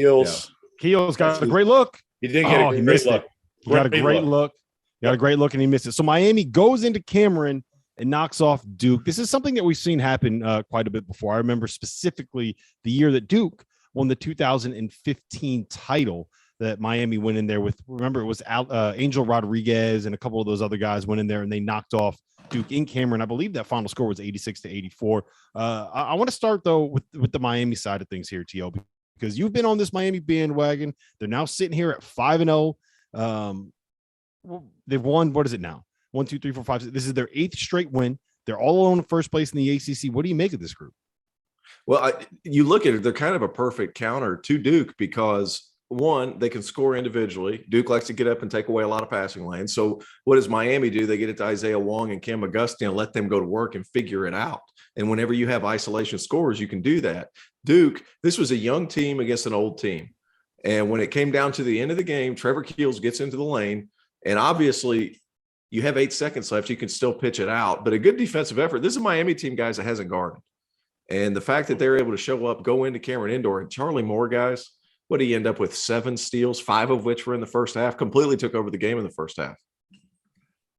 Yeah. Keels got a great look. He did get a great look. He got a great look. Got a great look, and he missed it. So Miami goes into Cameron and knocks off Duke. This is something that we've seen happen quite a bit before. I remember specifically the year that Duke won the 2015 title that Miami went in there with. Remember, it was Angel Rodriguez and a couple of those other guys went in there, and they knocked off Duke in Cameron. I believe that final score was 86-84. I want to start, though, with the Miami side of things here, T.O., because you've been on this Miami bandwagon. They're now sitting here at 5-0. They've won, what is it now? 1, 2, 3, 4, 5, 6. This is their 8th straight win. They're all alone in first place in the ACC. What do you make of this group? Well, you look at it, they're kind of a perfect counter to Duke because, one, they can score individually. Duke likes to get up and take away a lot of passing lanes. So what does Miami do? They get it to Isaiah Wong and Cam Auguste and let them go to work and figure it out. And whenever you have isolation scores, you can do that. Duke, this was a young team against an old team. And when it came down to the end of the game, Trevor Keels gets into the lane. And obviously, you have 8 seconds left. You can still pitch it out. But a good defensive effort. This is a Miami team, guys, that hasn't guarded. And the fact that they're able to show up, go into Cameron Indoor, and Charlie Moore, guys, what did he end up with? 7 steals, 5 of which were in the first half, completely took over the game in the first half.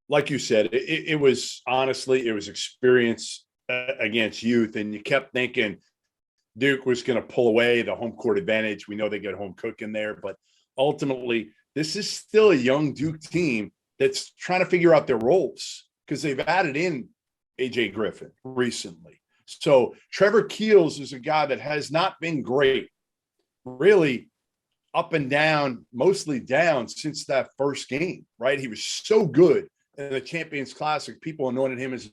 Like you said, it was honestly, it was experience against youth. And you kept thinking Duke was going to pull away the home court advantage. We know they get home cooking there, but ultimately, this is still a young Duke team that's trying to figure out their roles because they've added in AJ Griffin recently. So Trevor Keels is a guy that has not been great, really up and down, mostly down since that first game, right? He was so good in the Champions Classic. People anointed him as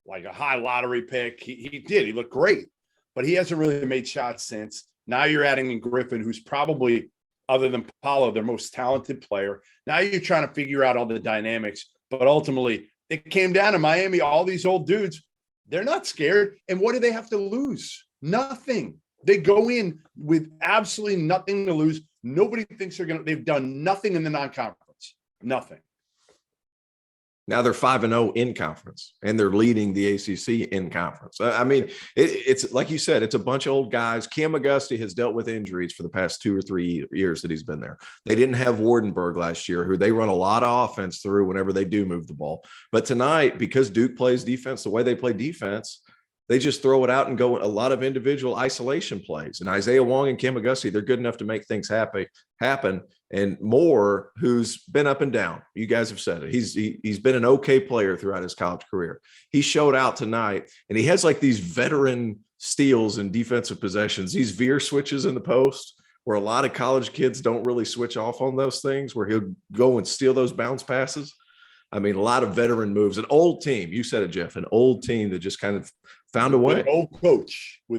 like a high lottery pick. He did. He looked great, but he hasn't really made shots since. Now you're adding in Griffin, who's probably, other than Paolo, their most talented player. Now you're trying to figure out all the dynamics, but ultimately it came down to Miami. All these old dudes, they're not scared. And what do they have to lose? Nothing. They go in with absolutely nothing to lose. Nobody thinks they've done nothing in the non-conference. Nothing. Now they're 5-0 in conference, and they're leading the ACC in conference. I mean, it's like you said, it's a bunch of old guys. Cam Auguste has dealt with injuries for the past 2 or 3 years that he's been there. They didn't have Wardenberg last year, who they run a lot of offense through whenever they do move the ball. But tonight, because Duke plays defense the way they play defense, they just throw it out and go a lot of individual isolation plays. And Isaiah Wong and Cam Auguste, they're good enough to make things happen. And Moore, who's been up and down, you guys have said it. He's been an okay player throughout his college career. He showed out tonight, and he has like these veteran steals and defensive possessions, these veer switches in the post, where a lot of college kids don't really switch off on those things, where he'll go and steal those bounce passes. I mean, a lot of veteran moves. An old team, you said it, Jeff, an old team that just kind of found a way. With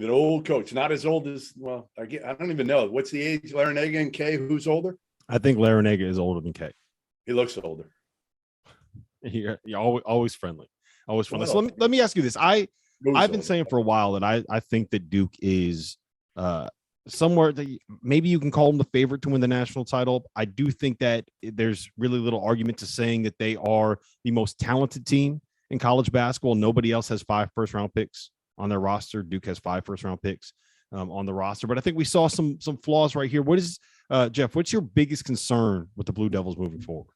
an old coach, not as old as, well, I don't even know. What's the age? Larrañaga and Kay, who's older? I think Larrañaga is older than Kay. He looks older. You're always friendly. Always friendly. So let me ask you this. I've been saying for a while that I think that Duke is somewhere that maybe you can call them the favorite to win the national title. I do think that there's really little argument to saying that they are the most talented team in college basketball. Nobody else has 5 first-round picks on their roster. Duke has 5 first-round picks on the roster. But I think we saw some flaws right here. What is Jeff, what's your biggest concern with the Blue Devils moving forward?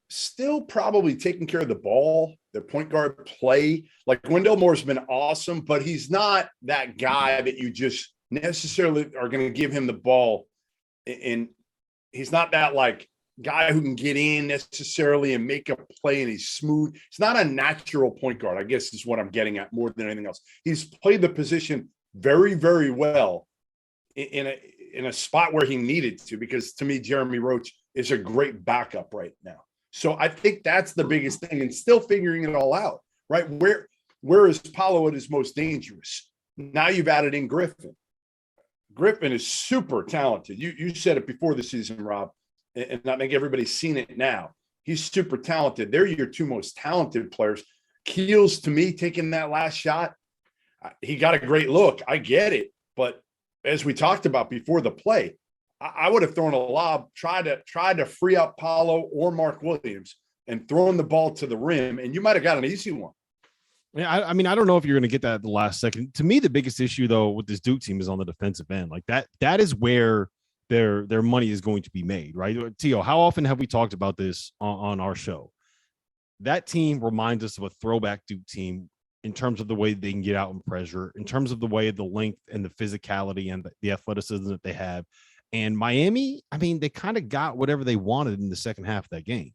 Still probably taking care of the ball, their point guard play. Like Wendell Moore's been awesome, but he's not that guy that you just necessarily are going to give him the ball. And he's not that like guy who can get in necessarily and make a play, and he's smooth. It's not a natural point guard, I guess is what I'm getting at more than anything else. He's played the position very, very well in a spot where he needed to, because to me, Jeremy Roach is a great backup right now. So I think that's the biggest thing, and still figuring it all out, right? Where is Paolo at his most dangerous? Now you've added in Griffin. Griffin is super talented. You said it before the season, Rob, and I think everybody's seen it now. He's super talented. They're your 2 most talented players. Keels, to me, taking that last shot, he got a great look. I get it. But as we talked about before the play, I would have thrown a lob, tried to free up Paolo or Mark Williams and thrown the ball to the rim, and you might have got an easy one. Yeah, I mean, I don't know if you're going to get that at the last second. To me, the biggest issue though with this Duke team is on the defensive end. Like that is where their money is going to be made, right? Tio, how often have we talked about this on our show? That team reminds us of a throwback Duke team in terms of the way they can get out and pressure, in terms of the way the length and the physicality and the athleticism that they have. And Miami, I mean, they kind of got whatever they wanted in the second half of that game.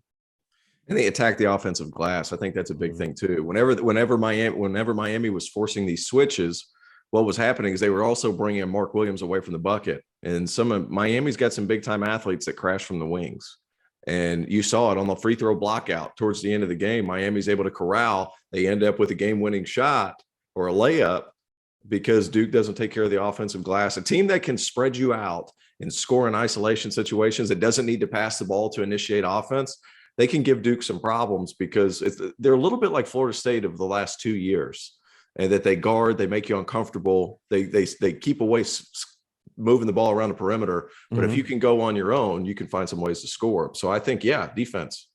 And they attack the offensive glass. I think that's a big thing too. Whenever Miami was forcing these switches, what was happening is they were also bringing Mark Williams away from the bucket. And some of Miami's got some big time athletes that crash from the wings. And you saw it on the free throw block out towards the end of the game. Miami's able to corral. They end up with a game winning shot or a layup because Duke doesn't take care of the offensive glass. A team that can spread you out and score in isolation situations, that doesn't need to pass the ball to initiate offense, they can give Duke some problems because they're a little bit like Florida State of the last 2 years, and that they guard, they make you uncomfortable. They keep away moving the ball around the perimeter. But if you can go on your own, you can find some ways to score. So I think, yeah, defense.